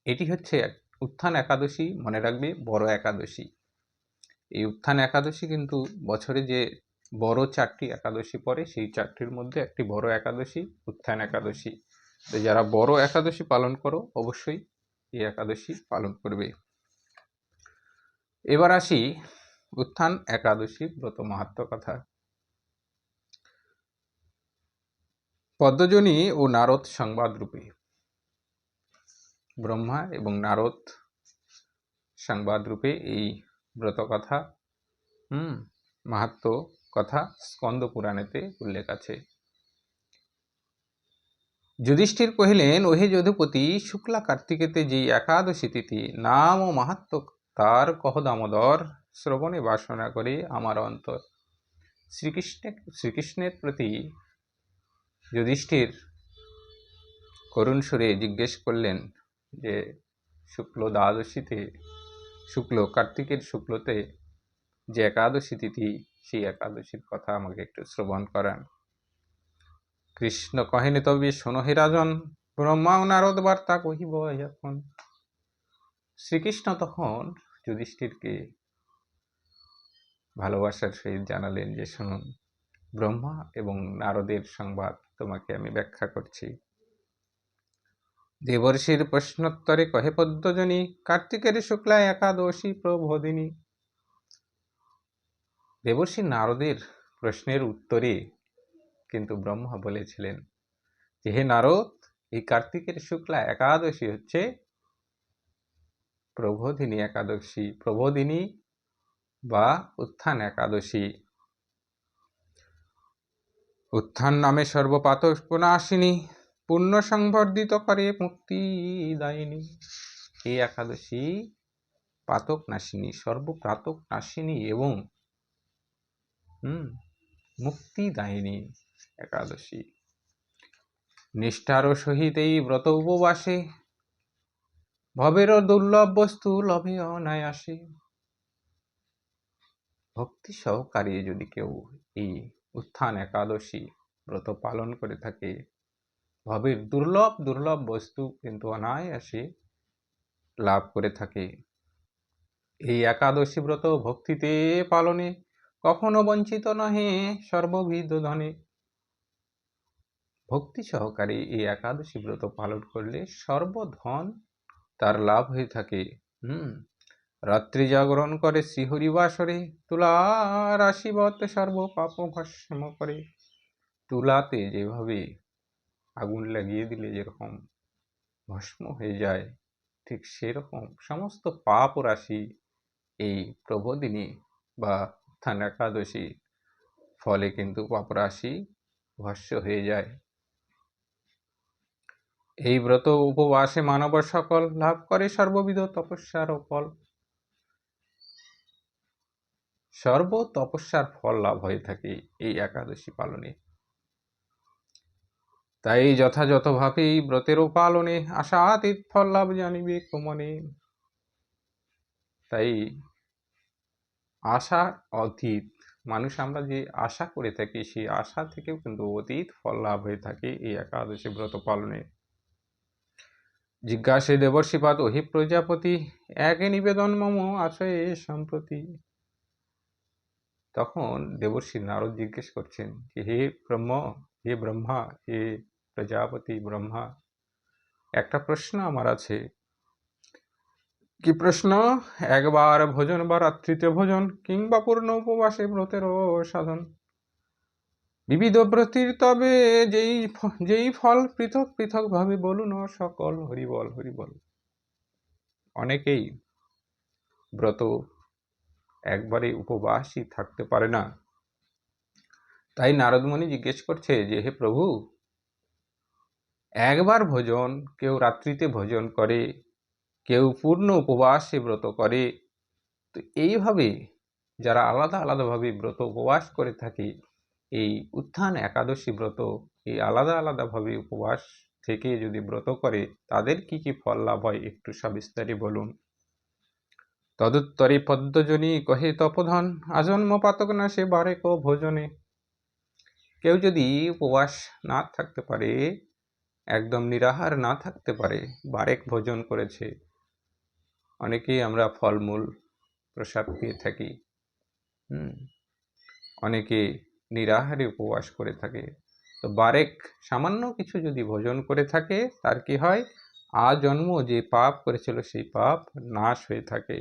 এটি হচ্ছে উত্থান একাদশী, মনে রাখবে বড় একাদশী। এই উত্থান একাদশী কিন্তু বছরে যে বড় 4টি একাদশী পড়ে সেই 4টির মধ্যে একটি বড় একাদশী উত্থান একাদশী। তো যারা বড় একাদশী পালন করো অবশ্যই এই একাদশী পালন করবে। এবার আসি উত্থান একাদশীর ব্রত মাহাত্ম্য কথা। পদ্মজনী ও নারদ সংবাদ রূপে ব্রহ্মা এবং নারদ সংবাদ রূপে এই ব্রত কথা মাহাত্ম্য কথা স্কন্দ পুরাণেতে উল্লেখ আছে। যুধিষ্ঠির কহিলেন, ওহে যদুপতি, শুক্লা কার্তিকেতে যে একাদশী তিথি নাম ও মাহাত্ম্য তার কহ দামোদর, শ্রবণে বাসনা করে আমার অন্তর। শ্রীকৃষ্ণের প্রতি যুধিষ্ঠির করুণ সুরে জিজ্ঞেস করলেন যে শুক্ল দ্বাদশীতে, কার্তিকের শুক্লতে যে একাদশী তিথি, সেই একাদশীর কথা আমাকে একটু শ্রবণ করান। কৃষ্ণ কহেন, তবে শোনো হে রাজন, ব্রহ্মা ও নারদ বার্তা কহিব এখন। শ্রীকৃষ্ণ তখন যুধিষ্ঠিরকে ভালোবাসার সহিত জানালেন যে শুনুন, ব্রহ্মা এবং নারদের সংবাদ তোমাকে আমি ব্যাখ্যা করছি। দেবর্ষির প্রশ্নোত্তরে কহে পদ্মজনী, কার্তিকের শুক্লা একাদশী প্রবোধিনী। দেবর্ষি নারদের প্রশ্নের উত্তরে কিন্তু ব্রহ্মা বলেছিলেন যে হে নারদ, এই কার্তিকের শুক্লা একাদশী হচ্ছে প্রবোধিনী একাদশী, প্রবোধিনী বা উত্থান একাদশী। উত্থান নামে সর্বপাতক নাশিনী, পুণ্য সংবর্ধিত করে মুক্তি দায়িনী। এই একাদশী পাতক নাশিনী, সর্বপাতক নাশিনী এবং মুক্তিদায়িনী একাদশী। নিষ্ঠার সহিত এই ব্রত উপবাসে ভবের দুর্লভ বস্তু লভে অনায়াসে। ভক্তি সহকারে যদি কেউ এই উত্থান একাদশী ব্রত পালন করে থাকে, ভবের দুর্লভ বস্তু কিন্তু অনায়াসে লাভ করে থাকে। এই একাদশী ব্রত ভক্তিতে পালনে কখনো বঞ্চিত নহে সর্ববিধ ধনে। ভক্তি সহকারে এই একাদশী ব্রত পালন করলে সর্বধন তার লাভ হয়ে থাকে। রাত্রি জাগরণ করে শ্রীহরিবাসরে, তুলা রাশিবত সর্ব পাপ ভস্ম করে। তুলাতে যেভাবে আগুন লাগিয়ে দিলে যেরকম ভস্ম হয়ে যায়, ঠিক সেরকম সমস্ত পাপ রাশি এই প্রবোধিনী বা উত্থান একাদশী ফলে কিন্তু পাপ রাশি ভস্ম হয়ে যায়। এই ব্রত উপবাসে মানব সকল লাভ করে সর্ববিধ তপস্যার ফল। সর্ব তপস্যার ফল লাভ হয়ে থাকে এই একাদশী পালনে। তাই যথাযথভাবে এই ব্রতের পালনে আশাতীত ফল লাভ জানিবে কমনে। তাই আশা অতীত, মানুষ আমরা যে আশা করে থাকি সেই আশা থেকেও কিন্তু অতীত ফল লাভ হয়ে থাকে এই একাদশী ব্রত পালনে। জিজ্ঞাসে দেবর্ষিপাদ, ওহে প্রজাপতি, একে নিবেদন মম আশয়ে সম্প্রতি। তখন দেবর্ষি নারদ জিজ্ঞেস করছেন যে হে ব্রহ্মা, হে প্রজাপতি ব্রহ্মা, একটা প্রশ্ন আমার আছে। কি প্রশ্ন? একবার ভোজন বা রাত্রিতে ভোজন কিংবা পূর্ণ উপবাসে ব্রতেরও সাধন। বিবিধ ব্রতির তবে যেই ফল পৃথক পৃথক ভাবে বলুন সকল। হরিবল হরিবল। অনেকেই ব্রত একবারে উপবাসই থাকতে পারে না। তাই নারদমুনি জিজ্ঞেস করছে যে হে প্রভু, একবার ভোজন কেউ রাত্রিতে ভোজন করে, কেউ পূর্ণ উপবাসে ব্রত করে, তো এইভাবে যারা আলাদা আলাদাভাবে ব্রত উপবাস করে থাকে, এই উত্থান একাদশী ব্রত এই আলাদা আলাদাভাবে উপবাস থেকে যদি ব্রত করে তাদের কি কি ফল লাভ হয় একটু সবিস্তারে বলুন। তদুত্তরে পদ্মজনী কহে তপোধন, আজন্ম পাতক না সে বারেক ভোজনে। কেউ যদি উপবাস না থাকতে পারে একদম নিরাহার না থাকতে পারে, বারেক ভোজন করেছে। অনেকেই আমরা ফলমূল প্রসাদ পেয়ে থাকি, অনেকে নিরাহারে উপবাস করে থাকে। তো বারেক সামান্য কিছু যদি ভোজন করে থাকে, তার কি হয়, আজন্ম যে পাপ করেছিল সেই পাপ নাশ হয়ে থাকে।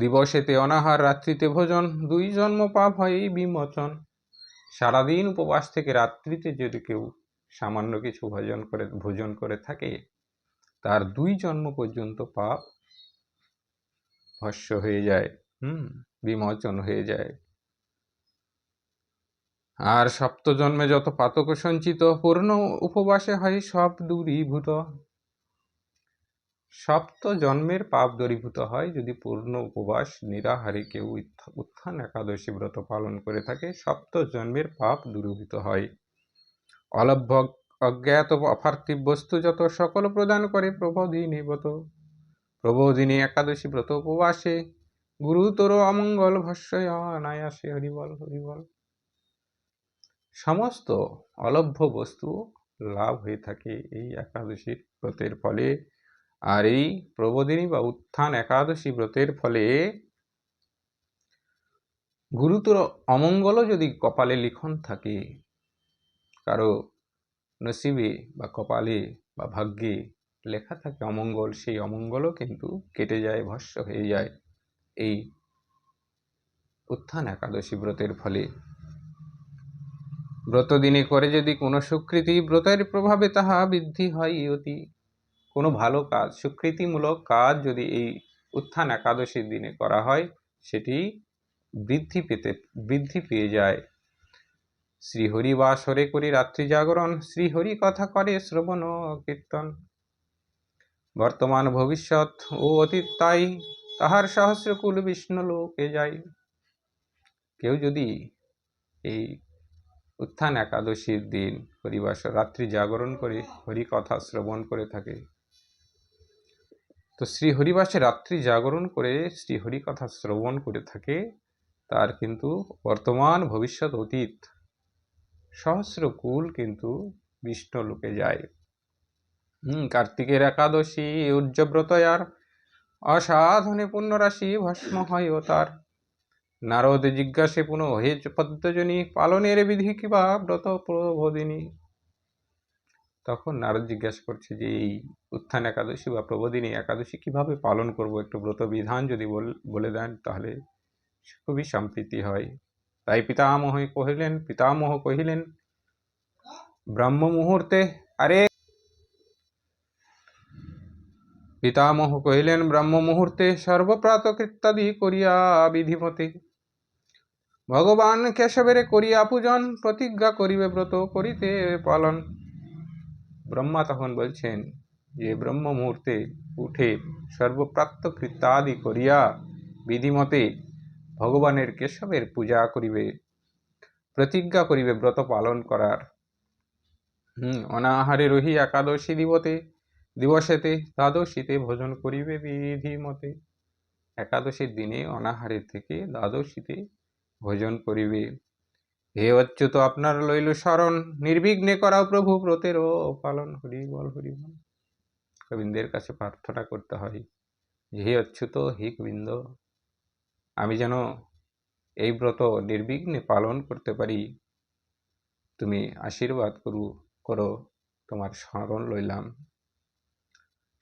দিবসেতে অনাহার, রাত্রিতে ভোজন, 2 জন্ম পাপ হয় বিমোচন। সারাদিন উপবাস থেকে রাত্রিতে যদি কেউ সামান্য কিছু ভোজন করে থাকে, তার 2 জন্ম পর্যন্ত পাপ ভস্য হয়ে যায়, বিমোচন হয়ে যায়। আর 7 জন্মে যত পাতক সঞ্চিত, পূর্ণ উপবাসে হয় সব দূরীভূত। 7 জন্মের পাপ দূরীভূত হয় যদি পূর্ণ উপবাস নিরাহারে কেউ উত্থান একাদশী ব্রত পালন করে থাকে। 7 জন্মের পাপ দূরীভূত হয়। অলভ্য অজ্ঞাত অপার্থিব বস্তু যত, সকল প্রদান করে প্রবোধিনী ব্রত। প্রবোধিনী একাদশী ব্রত উপবাসে, গুরুতর অমঙ্গল ভস্যয় অনায়াসে। হরিবল হরিবল। সমস্ত অলভ্য বস্তু লাভ হয়ে থাকে এই একাদশীর ব্রতের ফলে। আর এই প্রবোধিনী বা উত্থান একাদশী ব্রতের ফলে গুরুতর অমঙ্গলও যদি কপালে লিখন থাকে, কারো নসিবে বা কপালে বা ভাগ্যে লেখা থাকে অমঙ্গল, সেই অমঙ্গলও কিন্তু কেটে যায়, ভস্য হয়ে যায় এই উত্থান একাদশী ব্রতের ফলে। ব্রত দিনে করে যদি কোনো সুকৃতি, ব্রতের প্রভাবে তাহা বৃদ্ধি হয় অতি। কোনো ভালো কাজ, সুকৃতিমূলক কাজ যদি এই উত্থান একাদশীর দিনে করা হয়, সেটি বৃদ্ধি পেয়ে যায়। শ্রীহরি বাসরে করি রাত্রি জাগরণ, শ্রীহরি কথা করে শ্রবণ কীর্তন। বর্তমান ভবিষ্যৎ ও অতীত তাই, তাহার সহস্রকুল বিষ্ণু লোকে যায়। কেউ যদি এই উত্থান একাদশীর দিন হরিবাসর রাত্রি জাগরণ করে হরি কথা শ্রবণ করে থাকে, তো শ্রী হরিবাসে রাত্রি জাগরণ করে শ্রী হরি কথা শ্রবণ করে থাকে, তার কিন্তু বর্তমান ভবিষ্যৎ অতীত সহস্রকুল কিন্তু বিষ্ণু লোকে যায়। কার্তিকের একাদশী উজ্জ্বব্রত, আর অসাধনে পুণ্যরাশি ভস্ম হয় ও তার। নারদ জিজ্ঞাসে পুনঃ, হে পদ্মজনী, পালনের বিধি কিবা ব্রত প্রবোধিনী। তখন নারদ জিজ্ঞাসা করছে যে এই উত্থান একাদশী বা প্রবোধিনী একাদশী কিভাবে পালন করব, একটু ব্রত বিধান যদি বলে দেন তাহলে খুবই সম্প্রীতি হয়। তাই পিতামহ কহিলেন ব্রহ্ম মুহূর্তে, পিতামহ কহিলেন ব্রহ্ম মুহূর্তে, সর্বপ্রাত কৃত্যাদি করিয়া বিধিমতে। ভগবান কেশবের করিয়া পূজন, প্রতিজ্ঞা করিবে ব্রত করিতে পালন। ব্রহ্মা তখন বলছেন যে ব্রহ্ম মুহূর্তে উঠে সর্বপ্রাপ্ত কৃত্যাদি করিয়া বিধিমতে ভগবানের কেশবের পূজা করিবে, প্রতিজ্ঞা করিবে ব্রত পালন করার। অনাহারে রহি একাদশী দিবসেতে দ্বাদশীতে ভোজন করিবে বিধিমতে। একাদশীর দিনে অনাহারের থেকে দ্বাদশীতে ভোজন করিবে। হে অচ্যুত, আপনার লইল শরণ, নির্বিঘ্নে করাও প্রভু ব্রতেরও পালন। হরিবল হরিবল। গোবিন্দের কাছে প্রার্থনা করতে হয়, হে অচ্যুত, হে গোবিন্দ, আমি যেন এই ব্রত নির্বিঘ্নে পালন করতে পারি, তুমি আশীর্বাদ করো, তোমার শরণ লইলাম।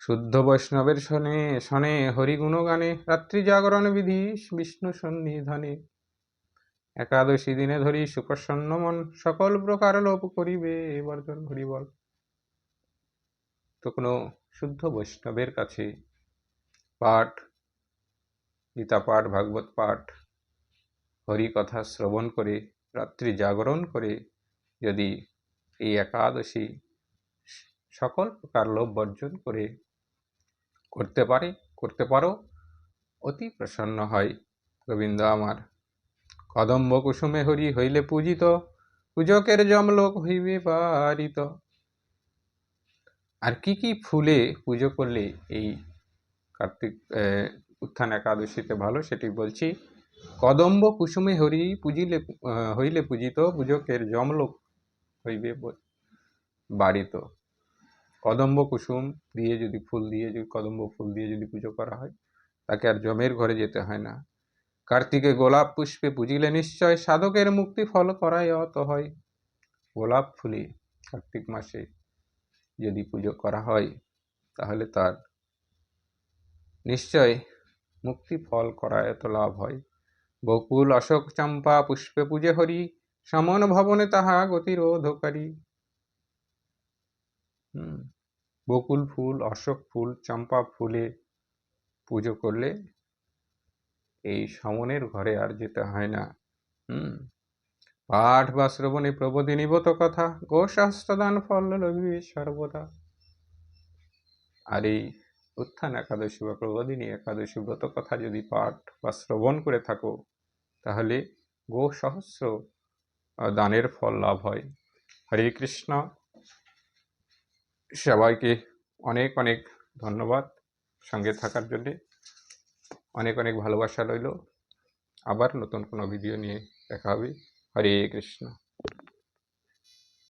শুদ্ধ বৈষ্ণবের শনে হরিগুণ গানে, রাত্রি জাগরণ বিধি বিষ্ণু সন্নিধানে। একাদশী দিনে ধরি সুপ্রসন্ন মন, সকল প্রকার লোপ করিবে বর্জন। হরিবল। তো কোনো শুদ্ধ বৈষ্ণবের কাছে পাঠ, গীতা পাঠ, ভাগবত পাঠ, হরি কথা শ্রবণ করে রাত্রি জাগরণ করে যদি এই একাদশী সকল প্রকার লোভ বর্জন করে করতে পারো, অতি প্রসন্ন হয় গোবিন্দ আমার। কদম্ব কুসুমে হরি হইলে পূজিত, পূজকের যমলোক হইবে পারিত। আর কি কি ফুলে পুজো করলে এই কার্তিক উত্থান একাদশীতে ভালো, সেটি বলছি। কদম্ব কুসুমে হরি হইলে পূজিত, পূজকের যমলোক হইবে বাড়িত। কদম্ব কুসুম দিয়ে যদি কদম্ব ফুল দিয়ে যদি পুজো করা হয়, তাকে আর যমের ঘরে যেতে হয় না। কার্তিকে গোলাপ পুষ্পে পুজিলে নিশ্চয় সাধকের মুক্তি ফল করায় অত হয়। গোলাপ ফুলে কার্তিক মাসে যদি পুজো করা হয়, তাহলে তার নিশ্চয় মুক্তি ফল করায়ত লাভ হয়। বকুল অশোক চম্পা পুষ্পে পূজে হরি, সমন ভবনে তাহা গতিরোধকারী। বকুল ফুল, অশোক ফুল, চম্পা ফুলে পুজো করলে এই সমনের ঘরে আর যেতে হয় না। পাঠ বা শ্রবণে প্রবোধে নিবত কথা, গোশাস্ত্রদান ফল লভিবে সর্বদা। আর এই উত্থান একাদশী বা প্রবোধিনী একাদশী ব্রত কথা যদি পাঠ বা শ্রবণ করে থাকো, তাহলে গো সহস্র দানের ফল লাভ হয়। হরে কৃষ্ণ। সবাইকে অনেক অনেক ধন্যবাদ সঙ্গে থাকার জন্যে। অনেক অনেক ভালোবাসা রইল। আবার নতুন কোনো ভিডিও নিয়ে দেখা হবে। হরে কৃষ্ণ।